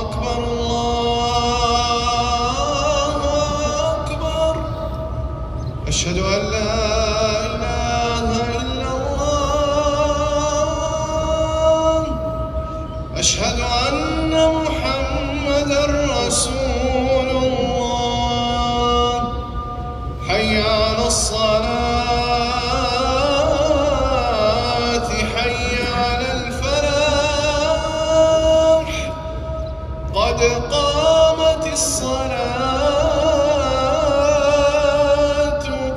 أكبر الله أكبر. أشهد أن لا إله إلا الله. أشهد أن محمدًا رسول الله. حي على الصلاة، حي على الفلاح. قد قامت الصلاة،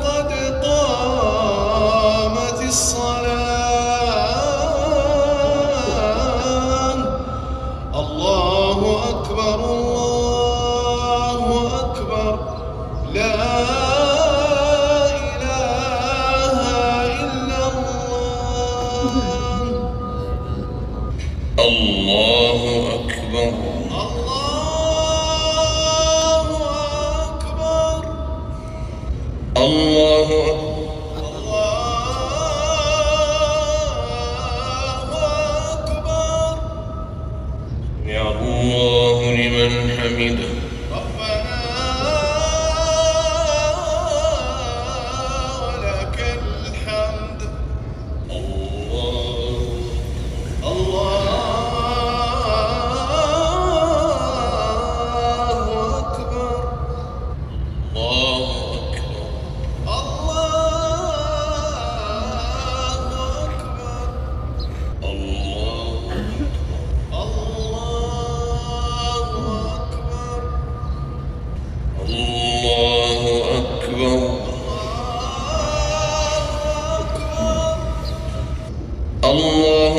قد قامت الصلاة. الله أكبر الله أكبر. لا إله إلا الله. الله أكبر الله أكبر. الله أكبر. يا الله لمن حمده. ربنا ولك الحمد. الله الله أكبر. الله أكبر. الله أكبر. الله أكبر. الله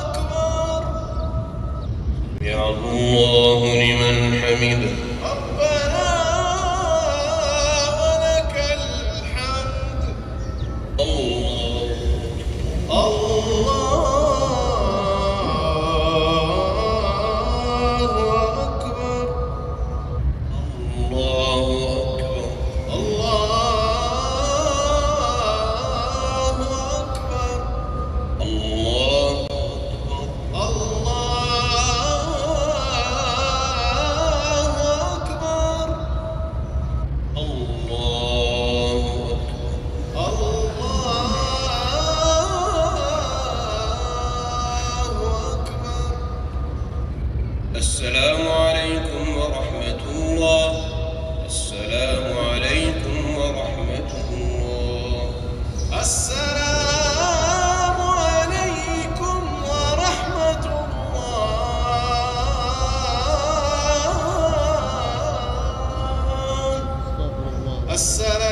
أكبر. يا الله لمن حمده. ربنا ولك الحمد. الله الله أكبر. الله أكبر. الله أكبر. الله السلام عليكم ورحمة الله. السلام عليكم ورحمة الله. السلام عليكم ورحمة الله. السلام